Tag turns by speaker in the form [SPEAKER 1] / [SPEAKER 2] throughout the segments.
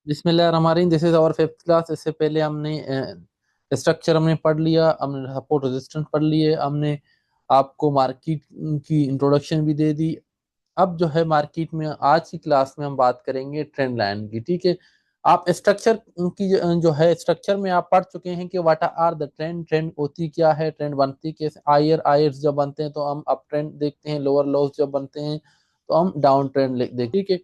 [SPEAKER 1] बिस्मिल्लाहिर्रहमानिर्रहीम। This is our fifth class. इससे पहले हमने स्ट्रक्चर हमने पढ़ लिया, हमने सपोर्ट रेजिस्टेंस पढ़ लिए, हमने आपको मार्केट की इंट्रोडक्शन भी दे दी। अब जो है मार्केट में आज की क्लास में हम बात करेंगे ट्रेंड लाइन की। ठीक है, आप स्ट्रक्चर की जो है स्ट्रक्चर में आप पढ़ चुके हैं कि what are the trend, trend होती क्या है, ट्रेंड बनती कैसे। हायर हायर्स जब बनते हैं तो हम अप ट्रेंड देखते हैं, लोअर लोज जब बनते हैं तो हम डाउन ट्रेंड देखते हैं। ठीक है,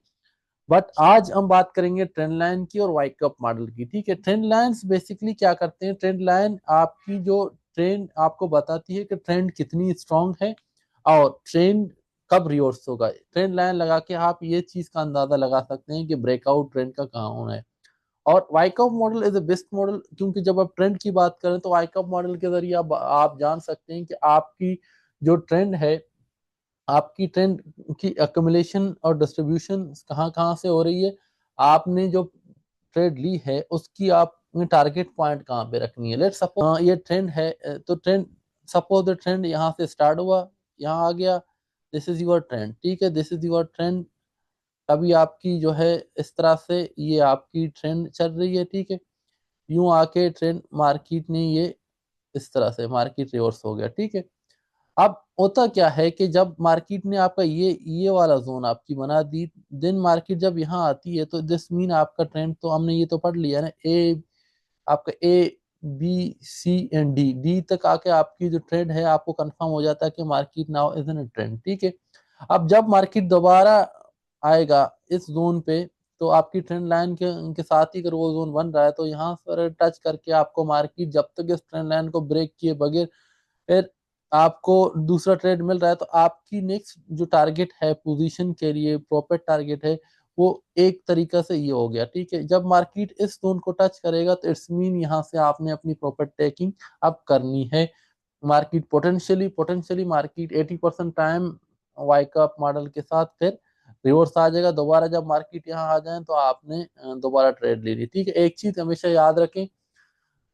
[SPEAKER 1] बट आज हम बात करेंगे ट्रेंड लाइन की और वाइकअप मॉडल की। ठीक है, ट्रेंड लाइंस बेसिकली क्या करते हैं, ट्रेंड लाइन आपकी जो ट्रेंड आपको बताती है कि ट्रेंड कितनी स्ट्रांग है और ट्रेंड कब रिवर्स होगा। ट्रेंड लाइन लगा के आप ये चीज का अंदाजा लगा सकते हैं कि ब्रेकआउट ट्रेंड का कहाँ होना है। और wakeup model is the best model, क्योंकि जब आप ट्रेंड की बात करें तो वाइकअप मॉडल के जरिए आप जान सकते हैं कि आपकी जो ट्रेंड है, आपकी ट्रेंड की एक्युमुलेशन और डिस्ट्रीब्यूशन कहाँ कहाँ से हो रही है, आपने जो ट्रेड ली है उसकी आप टारगेट पॉइंट कहाँ पे रखनी है। लेट सपोज ये ट्रेंड है, तो ट्रेंड सपोज द ट्रेंड यहाँ से स्टार्ट हुआ, यहाँ आ गया, दिस इज योर ट्रेंड। ठीक है, दिस इज योर ट्रेंड। अभी आपकी जो है इस तरह से ये आपकी ट्रेंड चल रही है। ठीक है, यूं आके ट्रेंड मार्केट ने ये इस तरह से मार्केट रिवर्स हो गया। ठीक है, अब होता क्या है कि जब मार्केट ने आपका ये वाला जोन आपकी बना दी, देन मार्केट जब यहाँ आती है तो दिस मीन आपका ट्रेंड, तो हमने ये तो पढ़ लिया ना, ए आपका A B C and D, D तक आके आपकी जो ट्रेंड है आपको कंफर्म हो जाता है कि market now is in trend. ठीक है, अब जब मार्केट दोबारा आएगा इस जोन पे तो आपकी ट्रेंड लाइन के साथ ही अगर वो जोन बन रहा है तो यहाँ पर टच करके आपको मार्केट जब तक इस ट्रेंड लाइन को ब्रेक किए बगैर फिर आपको दूसरा ट्रेड मिल रहा है तो आपकी नेक्स्ट जो टारगेट है पोजीशन के लिए, प्रॉफिट टारगेट है, वो एक तरीका से ये हो गया। ठीक है, जब मार्केट इस जोन को टच करेगा तो इट्स मीन यहाँ से आपने अपनी प्रॉफिट टेकिंग अब करनी है। Market potentially potentially market 80% time wakeup model के साथ फिर रिवर्स आ जाएगा। दोबारा जब मार्केट यहाँ आ जाए तो आपने दोबारा ट्रेड ले ली। ठीक है, एक चीज हमेशा याद रखें,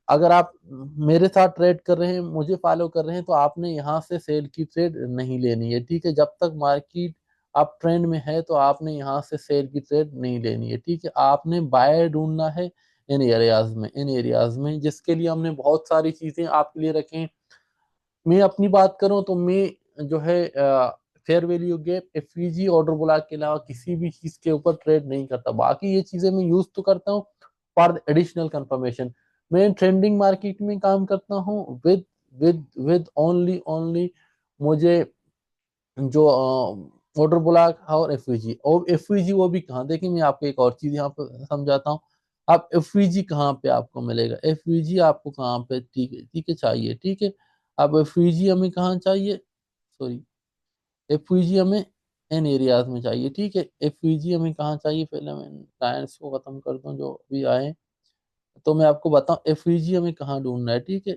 [SPEAKER 1] अगर आप मेरे साथ ट्रेड कर रहे हैं, मुझे फॉलो कर रहे हैं, तो आपने यहाँ से सेल की ट्रेड नहीं लेनी है। ठीक है, जब तक मार्केट अप ट्रेंड में है तो आपने यहाँ से सेल की ट्रेड नहीं लेनी है। ठीक है, आपने बाय ढूंढना है इन एरियाज में जिसके लिए हमने बहुत सारी चीजें आपके लिए रखें। मैं अपनी बात करूं तो मैं जो है fair value gap, FVG, order block के अलावा किसी भी चीज के ऊपर ट्रेड नहीं करता। बाकी ये चीजें मैं यूज तो करता हूँ फॉर एडिशनल कंफर्मेशन। मैं ट्रेंडिंग मार्केट में काम करता हूँ विद ओनली ओनली मुझे जो ऑर्डर ब्लॉक और एफवीजी वो भी कहाँ देखें, मैं आपको एक और चीज यहाँ पे समझाता हूँ। अब एफवीजी कहाँ पे आपको मिलेगा, एफवीजी आपको कहाँ पे, ठीक है चाहिए। ठीक है, अब एफवीजी हमें कहाँ चाहिए, सॉरी, एफवीजी हमें इन एरियाज में चाहिए। ठीक है, एफवीजी हमें कहाँ चाहिए, पहले मैं लाइन्स को खत्म कर दूं जो भी आए, तो मैं आपको बताऊं एफवीजी हमें कहाँ ढूंढना है। ठीक है,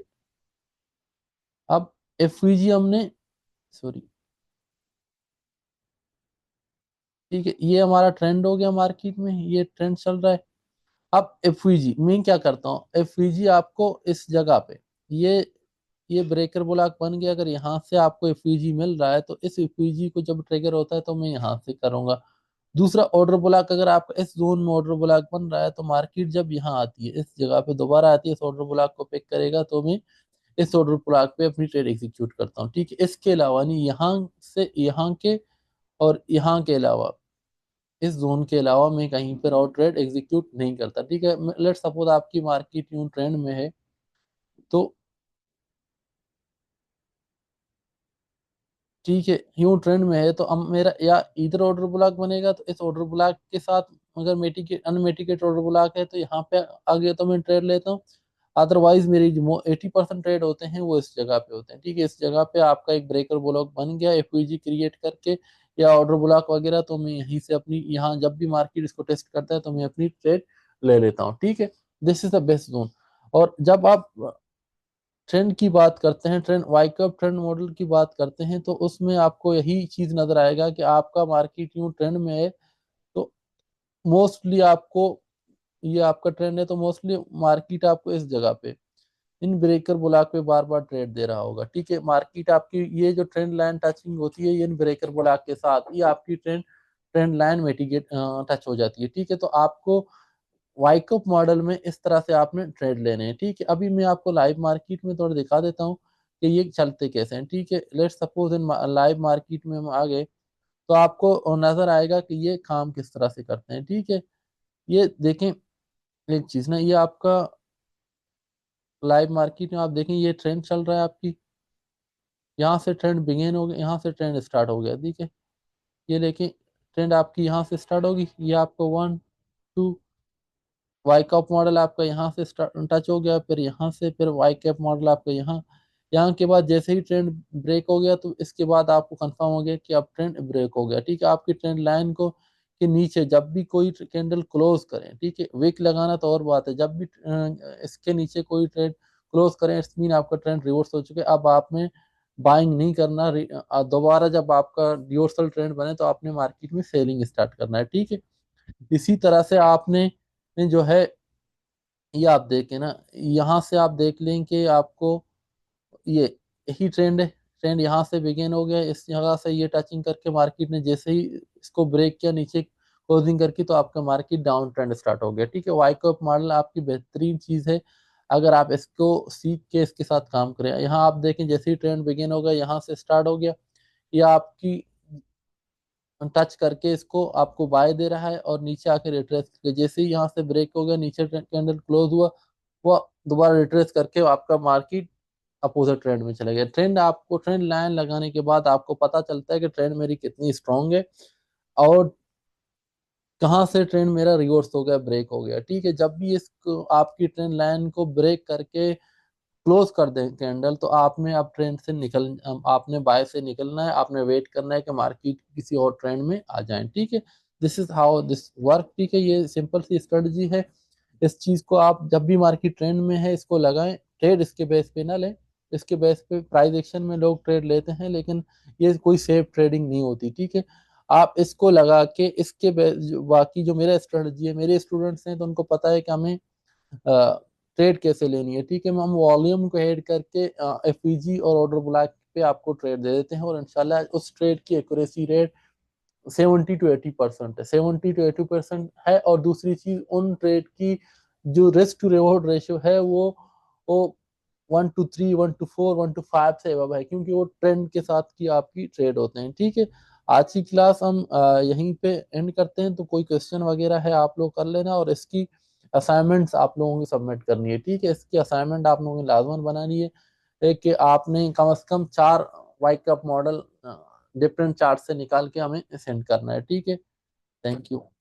[SPEAKER 1] अब एफवीजी हमने, सॉरी, ठीक है, ये हमारा ट्रेंड हो गया, मार्केट में ये ट्रेंड चल रहा है। अब एफवीजी मैं क्या करता हूँ, एफवीजी आपको इस जगह पे ये ये ब्रेकर ब्लॉक बन गया। अगर यहाँ से आपको एफवीजी मिल रहा है तो इस एफवीजी को जब ट्रिगर होता है तो मैं यहाँ से करूंगा। दूसरा ऑर्डर ब्लॉक, अगर आपका इस जोन में ऑर्डर ब्लॉक बन रहा है तो मार्केट जब यहाँ आती है इस जगह पे दोबारा आती है, इस ऑर्डर ब्लॉक को पिक करेगा तो मैं इस ऑर्डर ब्लॉक पे अपनी ट्रेड एग्जीक्यूट करता हूँ। ठीक है, इसके अलावा नहीं, यहाँ से यहाँ के और यहाँ के अलावा, इस जोन के अलावा मैं कहीं पर और ट्रेड एग्जीक्यूट नहीं करता। ठीक है, लेट सपोज आपकी मार्केट यूं ट्रेंड में है तो, ठीक है, यूं ट्रेंड में है तो अब मेरा या इधर ऑर्डर ब्लॉक बनेगा तो इस ऑर्डर ब्लॉक के साथ अगर मेटिकेट अनमेटिकेट ऑर्डर ब्लॉक है तो यहाँ पे आगे तो मैं ट्रेड लेता हूँ। अदरवाइज मेरी जो 80% ट्रेड होते हैं वो इस जगह पे होते हैं। ठीक है, इस जगह पे आपका एक ब्रेकर ब्लॉक बन गया एफवीजी क्रिएट करके या ऑर्डर ब्लॉक वगैरह, तो मैं यहीं से अपनी यहाँ जब भी मार्केट इसको टेस्ट करता है तो मैं अपनी ट्रेड ले लेता हूँ। ठीक है, this is the west zone. और जब आप ट्रेंड की बात करते हैं, ट्रेंड वाइकअप ट्रेंड मॉडल की बात करते हैं तो उसमें आपको यही चीज नजर आएगा कि आपका मार्केट यूं ट्रेंड में है तो मोस्टली आपको, ये आपका ट्रेंड है तो मोस्टली मार्केट आपको इस जगह पे इन ब्रेकर ब्लॉक पे बार बार ट्रेड दे रहा होगा। ठीक है, मार्केट आपकी ये जो ट्रेंड लाइन टचिंग होती है ये इन ब्रेकर ब्लॉक के साथ ये आपकी trend trend line mitigate touch हो जाती है। ठीक है, तो आपको वाइकअप मॉडल में इस तरह से आपने ट्रेड लेने हैं, ठीक है। अभी मैं आपको लाइव मार्केट में थोड़ा दिखा देता हूँ कि ये चलते कैसे हैं, ठीक है। Let's suppose in live market में हम आ गए, तो आपको नजर आएगा कि ये काम किस तरह से करते हैं, ठीक है। ये देखें, एक चीज ना, ये आपका लाइव मार्केट में आप देखें ये ट्रेंड चल रहा है आपकी, यहाँ से ट्रेंड बिगेन हो गया, यहाँ से ट्रेंड स्टार्ट हो गया, ठीक है। ये लेकिन ट्रेंड आपकी यहाँ से स्टार्ट होगी, ये आपको 1 2, वाई कप मॉडल आपका यहाँ से टच हो गया, फिर यहाँ से फिर वाई कैप मॉडल आपका यहाँ, यहाँ के बाद जैसे ही ट्रेंड ब्रेक हो गया तो इसके बाद आपको कंफर्म हो गया कि अब ट्रेंड ब्रेक हो गया, ठीक है। आपकी ट्रेंड लाइन को के नीचे जब भी कोई कैंडल क्लोज करें, ठीक है, विक लगाना तो और बात है, जब भी इसके नीचे कोई ट्रेंड क्लोज करें इट्स मीन आपका ट्रेंड रिवर्स हो चुका है। अब आप में बाइंग नहीं करना, दोबारा जब आपका रिवर्सल ट्रेंड बने तो आपने मार्केट में सेलिंग स्टार्ट करना है, ठीक है। इसी तरह से आपने जो है, ये आप देखें ना, यहाँ से आप देख लें कि आपको ये यही ट्रेंड है, ट्रेंड यहाँ से बिगेन हो गया, इस जगह से ये टचिंग करके मार्केट ने जैसे ही इसको ब्रेक किया नीचे क्लोजिंग करके, तो आपका मार्केट डाउन ट्रेंड स्टार्ट हो गया, ठीक है। वाइकअप मॉडल आपकी बेहतरीन चीज है अगर आप इसको सीख के इसके साथ काम करें। यहाँ आप देखें जैसे ही ट्रेंड बिगेन हो गया, यहाँ से स्टार्ट हो गया, या आपकी टच करके इसको आपको बाय दे रहा है और नीचे आके रिट्रेस करके जैसे ही यहाँ से ब्रेक हो गया, नीचे कैंडल क्लोज हुआ, वो दोबारा रिट्रेस करके आपका मार्केट अपोजिट ट्रेंड में चला गया। ट्रेंड आपको ट्रेंड लाइन लगाने के बाद आपको पता चलता है कि ट्रेंड मेरी कितनी स्ट्रांग है और कहाँ से ट्रेंड मेरा रिवर्स हो गया, ब्रेक हो गया, ठीक है। जब भी इसको आपकी ट्रेंड लाइन को ब्रेक करके क्लोज कर दें कैंडल, तो आपने अब ट्रेंड से आपने बाय से निकलना है, आपने वेट करना है कि मार्केट किसी और ट्रेंड में आ जाए, ठीक है। This is how this work, ठीक है। ये सिंपल सी स्ट्रेटजी है। इस चीज को आप जब भी मार्केट ट्रेंड में है इसको लगाएं, ट्रेड इसके बेस पे ना लें। इसके बेस पे प्राइस एक्शन में लोग ट्रेड लेते हैं, लेकिन ये कोई सेफ ट्रेडिंग नहीं होती, ठीक है। आप इसको लगा के इसके बाकी जो मेरा स्ट्रेटजी है, मेरे स्टूडेंट्स हैं तो उनको पता है कि हमें ट्रेड कैसे लेनी है, ठीक है। हम वॉल्यूम को ऐड करके एफईजी और ऑर्डर ब्लॉक पे आपको ट्रेड दे देते हैं और इंशाल्लाह उस ट्रेड की एक्यूरेसी रेट 70 to 80% है, 70 to 80% है। और दूसरी चीज उन ट्रेड की जो रिस्क टू रिवॉर्ड रेशियो है वो 1 to 3, 1 to 4, 1 to 5 से अबव है, क्योंकि वो ट्रेंड के साथ की आपकी ट्रेड होते हैं, ठीक है। आज की क्लास हम यहीं पे एंड करते हैं, तो कोई क्वेश्चन वगैरह है आप लोग कर लेना, और इसकी असाइनमेंट्स आप लोगों की सबमिट करनी है, ठीक है। इसकी असाइनमेंट आप लोगों की लाजमन बनानी है कि आपने कम से कम 4 वाइक कप मॉडल डिफरेंट चार्ट से निकाल के हमें सेंड करना है, ठीक है। Thank you.